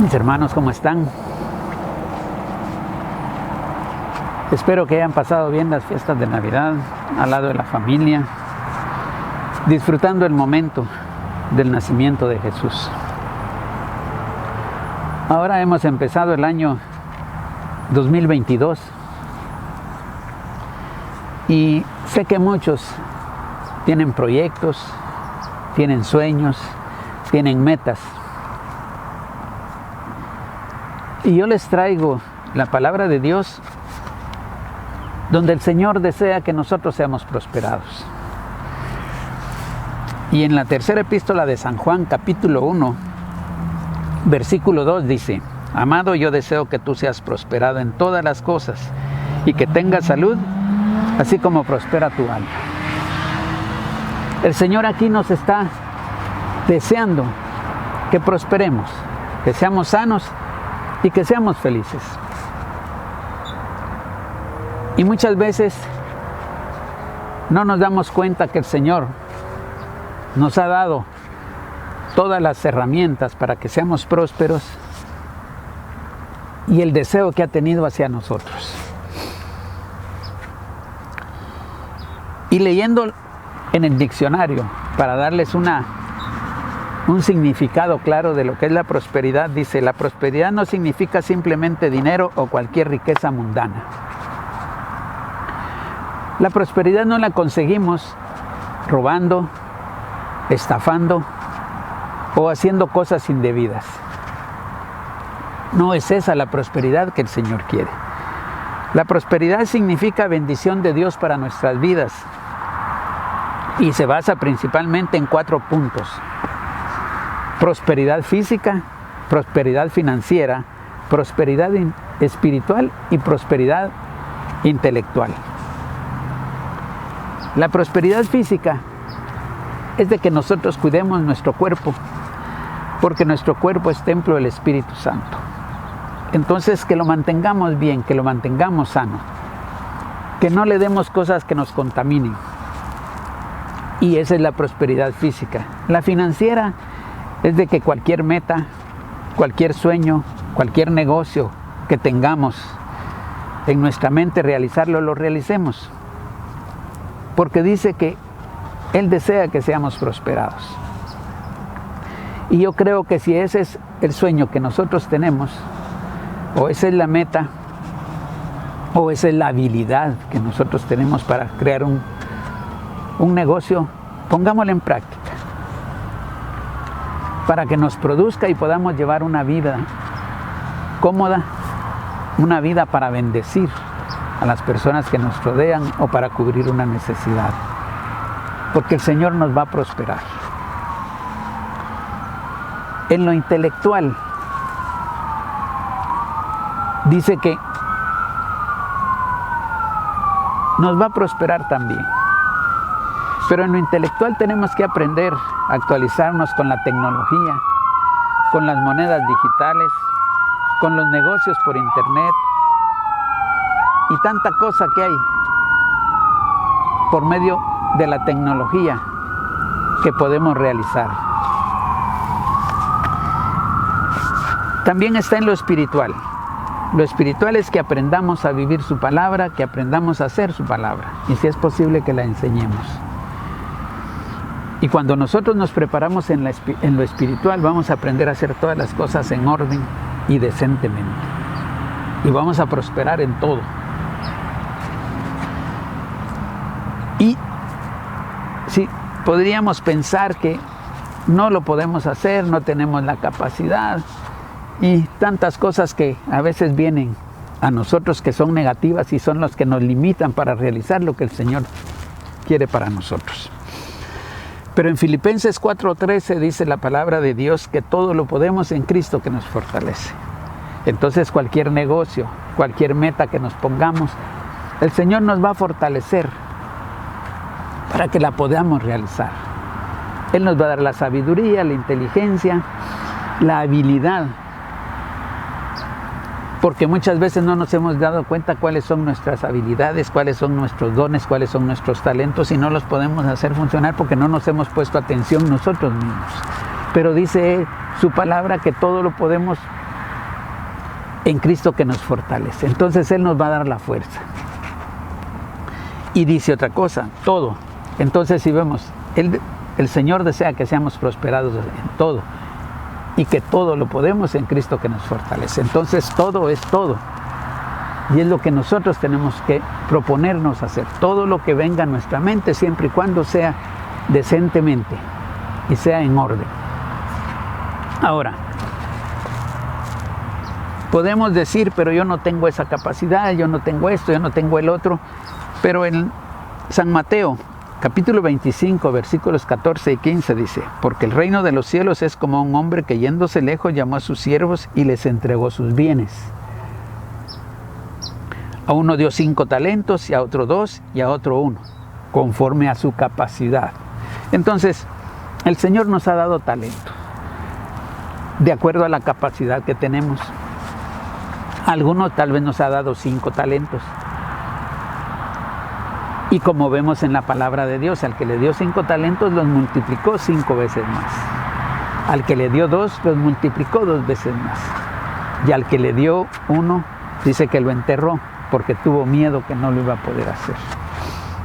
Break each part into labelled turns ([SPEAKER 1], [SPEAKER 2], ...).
[SPEAKER 1] Mis hermanos, ¿cómo están? Espero que hayan pasado bien las fiestas de Navidad al lado de la familia, disfrutando el momento del nacimiento de Jesús. Ahora hemos empezado el año 2022 y sé que muchos tienen proyectos, tienen sueños, tienen metas. Y yo les traigo la palabra de Dios, donde el Señor desea que nosotros seamos prosperados. Y en la tercera epístola de San Juan, capítulo 1, versículo 2 dice: Amado, yo deseo que tú seas prosperado en todas las cosas y que tengas salud, así como prospera tu alma. El Señor aquí nos está deseando que prosperemos, que seamos sanos y que seamos felices. Y muchas veces no nos damos cuenta que el Señor nos ha dado todas las herramientas para que seamos prósperos y el deseo que ha tenido hacia nosotros. Y leyendo en el diccionario, para darles un significado claro de lo que es la prosperidad, dice: la prosperidad no significa simplemente dinero o cualquier riqueza mundana. La prosperidad no la conseguimos robando, estafando o haciendo cosas indebidas. No es esa la prosperidad que el Señor quiere. La prosperidad significa bendición de Dios para nuestras vidas y se basa principalmente en 4 puntos: prosperidad física, prosperidad financiera, prosperidad espiritual y prosperidad intelectual. La prosperidad física es de que nosotros cuidemos nuestro cuerpo, porque nuestro cuerpo es templo del Espíritu Santo. Entonces, que lo mantengamos bien, que lo mantengamos sano, que no le demos cosas que nos contaminen. Y esa es la prosperidad física. La financiera es de que cualquier meta, cualquier sueño, cualquier negocio que tengamos en nuestra mente realizarlo, lo realicemos. Porque dice que Él desea que seamos prosperados. Y yo creo que si ese es el sueño que nosotros tenemos, o esa es la meta, o esa es la habilidad que nosotros tenemos para crear un negocio, pongámoslo en práctica, para que nos produzca y podamos llevar una vida cómoda, una vida para bendecir a las personas que nos rodean o para cubrir una necesidad, porque el Señor nos va a prosperar. En lo intelectual, dice que nos va a prosperar también. Pero en lo intelectual tenemos que aprender a actualizarnos con la tecnología, con las monedas digitales, con los negocios por internet y tanta cosa que hay por medio de la tecnología que podemos realizar. También está en lo espiritual. Lo espiritual es que aprendamos a vivir su palabra, que aprendamos a hacer su palabra y si es posible que la enseñemos. Y cuando nosotros nos preparamos en lo espiritual, vamos a aprender a hacer todas las cosas en orden y decentemente. Y vamos a prosperar en todo. Y sí, podríamos pensar que no lo podemos hacer, no tenemos la capacidad y tantas cosas que a veces vienen a nosotros que son negativas y son los que nos limitan para realizar lo que el Señor quiere para nosotros. Pero en Filipenses 4:13 dice la palabra de Dios que todo lo podemos en Cristo que nos fortalece. Entonces cualquier negocio, cualquier meta que nos pongamos, el Señor nos va a fortalecer para que la podamos realizar. Él nos va a dar la sabiduría, la inteligencia, la habilidad. Porque muchas veces no nos hemos dado cuenta cuáles son nuestras habilidades, cuáles son nuestros dones, cuáles son nuestros talentos y no los podemos hacer funcionar porque no nos hemos puesto atención nosotros mismos. Pero dice su palabra que todo lo podemos en Cristo que nos fortalece. Entonces Él nos va a dar la fuerza. Y dice otra cosa, todo. Entonces si vemos, el Señor desea que seamos prosperados en todo y que todo lo podemos en Cristo que nos fortalece. Entonces todo es todo. Y es lo que nosotros tenemos que proponernos hacer. Todo lo que venga a nuestra mente, siempre y cuando sea decentemente y sea en orden. Ahora, podemos decir, pero yo no tengo esa capacidad, yo no tengo esto, yo no tengo el otro. Pero en San Mateo, capítulo 25, versículos 14 y 15 dice, porque el reino de los cielos es como un hombre que yéndose lejos llamó a sus siervos y les entregó sus bienes. A uno dio 5 talentos, y a otro 2, y a otro 1, conforme a su capacidad. Entonces, el Señor nos ha dado talento, de acuerdo a la capacidad que tenemos. A algunos tal vez nos ha dado 5 talentos. Y como vemos en la palabra de Dios, al que le dio 5 talentos, los multiplicó 5 veces más. Al que le dio 2, los multiplicó 2 veces más. Y al que le dio 1, dice que lo enterró, porque tuvo miedo que no lo iba a poder hacer.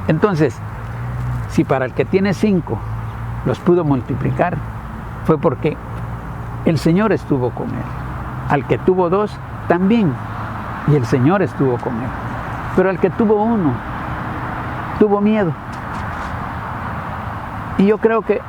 [SPEAKER 1] Entonces, si para el que tiene 5 los pudo multiplicar, fue porque el Señor estuvo con él. Al que tuvo 2, también, y el Señor estuvo con él. Pero al que tuvo 1, tuvo miedo. Y yo creo que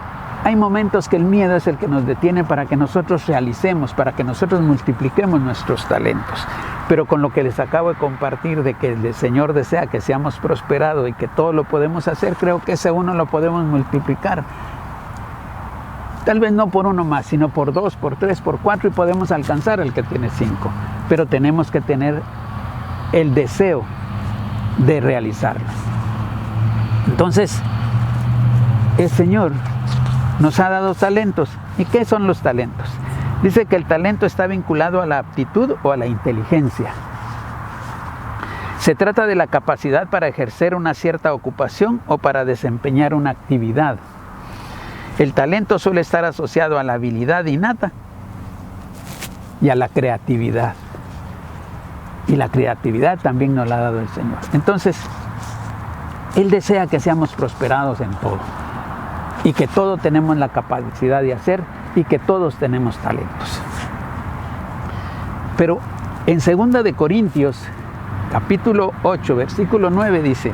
[SPEAKER 1] hay momentos que el miedo es el que nos detiene para que nosotros realicemos, para que nosotros multipliquemos nuestros talentos. Pero con lo que les acabo de compartir de que el Señor desea que seamos prosperados y que todo lo podemos hacer, creo que ese 1 lo podemos multiplicar. Tal vez no por 1 más, sino por 2, por 3, por 4, y podemos alcanzar el que tiene 5. Pero tenemos que tener el deseo de realizarlo. Entonces, el Señor nos ha dado talentos. ¿Y qué son los talentos? Dice que el talento está vinculado a la aptitud o a la inteligencia. Se trata de la capacidad para ejercer una cierta ocupación o para desempeñar una actividad. El talento suele estar asociado a la habilidad innata y a la creatividad. Y la creatividad también nos la ha dado el Señor. Entonces, Él desea que seamos prosperados en todo y que todos tenemos la capacidad de hacer y que todos tenemos talentos. Pero en 2 de Corintios, capítulo 8, versículo 9 dice,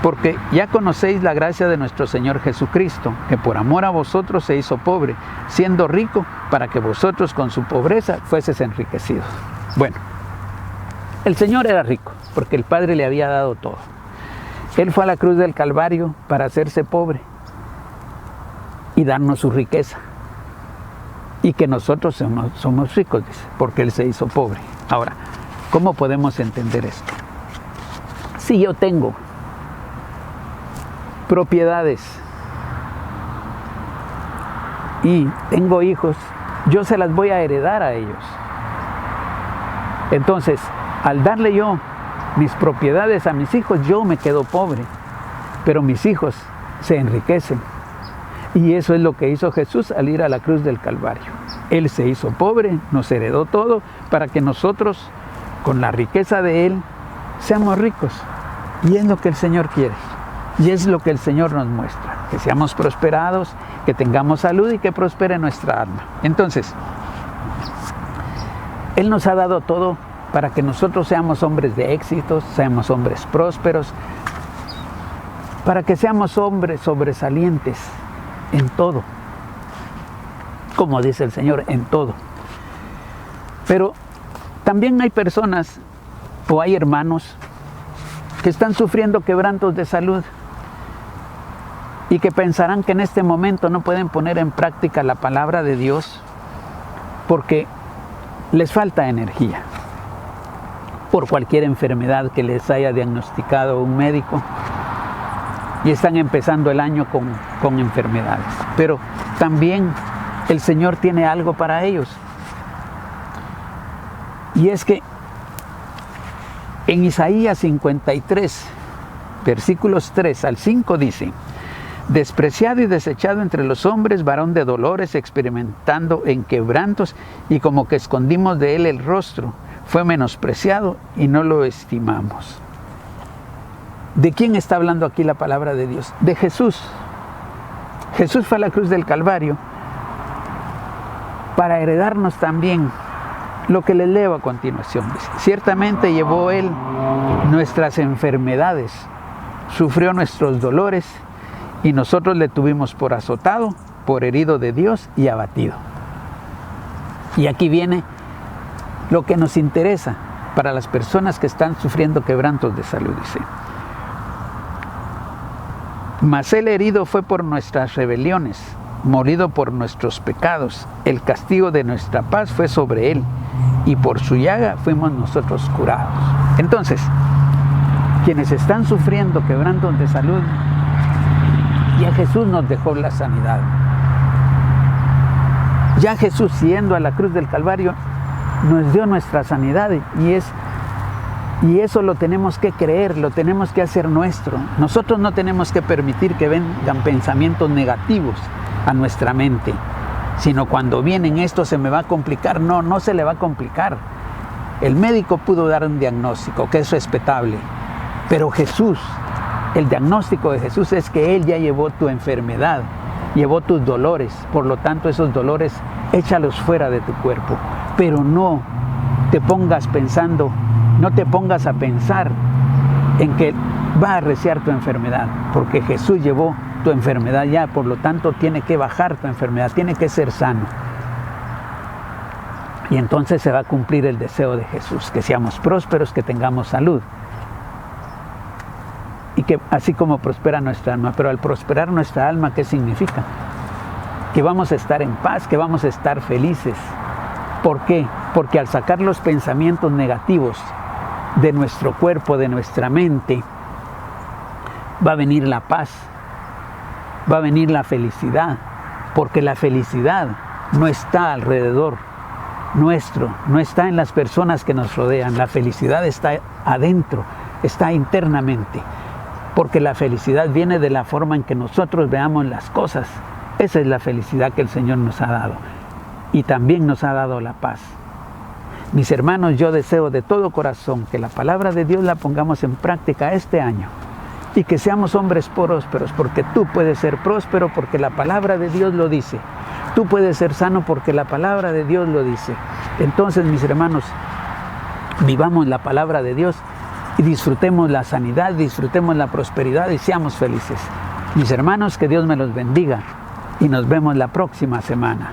[SPEAKER 1] porque ya conocéis la gracia de nuestro Señor Jesucristo, que por amor a vosotros se hizo pobre, siendo rico, para que vosotros con su pobreza fueseis enriquecidos. Bueno, el Señor era rico, porque el Padre le había dado todo. Él fue a la cruz del Calvario para hacerse pobre y darnos su riqueza. Y que nosotros somos ricos, dice, porque Él se hizo pobre. Ahora, ¿cómo podemos entender esto? Si yo tengo propiedades y tengo hijos, yo se las voy a heredar a ellos. Entonces, al darle yo mis propiedades a mis hijos, yo me quedo pobre, pero mis hijos se enriquecen. Y eso es lo que hizo Jesús al ir a la cruz del Calvario. Él se hizo pobre, nos heredó todo, para que nosotros, con la riqueza de Él, seamos ricos. Y es lo que el Señor quiere. Y es lo que el Señor nos muestra. Que seamos prosperados, que tengamos salud y que prospere nuestra alma. Entonces, Él nos ha dado todo para que nosotros seamos hombres de éxitos, seamos hombres prósperos, para que seamos hombres sobresalientes en todo, como dice el Señor, en todo. Pero también hay personas o hay hermanos que están sufriendo quebrantos de salud y que pensarán que en este momento no pueden poner en práctica la palabra de Dios porque les falta energía por cualquier enfermedad que les haya diagnosticado un médico y están empezando el año con enfermedades. Pero también el Señor tiene algo para ellos, y es que en Isaías 53, versículos 3 al 5 dice: despreciado y desechado entre los hombres, varón de dolores, experimentando en quebrantos, y como que escondimos de él el rostro, fue menospreciado y no lo estimamos. ¿De quién está hablando aquí la palabra de Dios? De Jesús. Jesús fue a la cruz del Calvario para heredarnos también lo que le leo a continuación. Ciertamente llevó Él nuestras enfermedades, sufrió nuestros dolores, y nosotros le tuvimos por azotado, por herido de Dios y abatido. Y aquí viene lo que nos interesa para las personas que están sufriendo quebrantos de salud, dice. Mas Él herido fue por nuestras rebeliones, molido por nuestros pecados. El castigo de nuestra paz fue sobre Él, y por su llaga fuimos nosotros curados. Entonces, quienes están sufriendo quebrantos de salud, ya Jesús nos dejó la sanidad. Ya Jesús, yendo a la cruz del Calvario, nos dio nuestra sanidad, y eso lo tenemos que creer, lo tenemos que hacer nuestro. Nosotros no tenemos que permitir que vengan pensamientos negativos a nuestra mente, sino cuando vienen, esto se me va a complicar. No se le va a complicar. El médico pudo dar un diagnóstico que es respetable, pero Jesús, el diagnóstico de Jesús es que Él ya llevó tu enfermedad, llevó tus dolores. Por lo tanto, esos dolores, échalos fuera de tu cuerpo. Pero no te pongas pensando, no te pongas a pensar en que va a arreciar tu enfermedad, porque Jesús llevó tu enfermedad ya. Por lo tanto, tiene que bajar tu enfermedad, tiene que ser sano. Y entonces se va a cumplir el deseo de Jesús, que seamos prósperos, que tengamos salud. Y que así como prospera nuestra alma. Pero al prosperar nuestra alma, ¿qué significa? Que vamos a estar en paz, que vamos a estar felices. ¿Por qué? Porque al sacar los pensamientos negativos de nuestro cuerpo, de nuestra mente, va a venir la paz, va a venir la felicidad. Porque la felicidad no está alrededor nuestro, no está en las personas que nos rodean. La felicidad está adentro, está internamente. Porque la felicidad viene de la forma en que nosotros veamos las cosas. Esa es la felicidad que el Señor nos ha dado. Y también nos ha dado la paz. Mis hermanos, yo deseo de todo corazón que la palabra de Dios la pongamos en práctica este año. Y que seamos hombres prósperos, porque tú puedes ser próspero porque la palabra de Dios lo dice. Tú puedes ser sano porque la palabra de Dios lo dice. Entonces, mis hermanos, vivamos la palabra de Dios y disfrutemos la sanidad, disfrutemos la prosperidad y seamos felices. Mis hermanos, que Dios me los bendiga y nos vemos la próxima semana.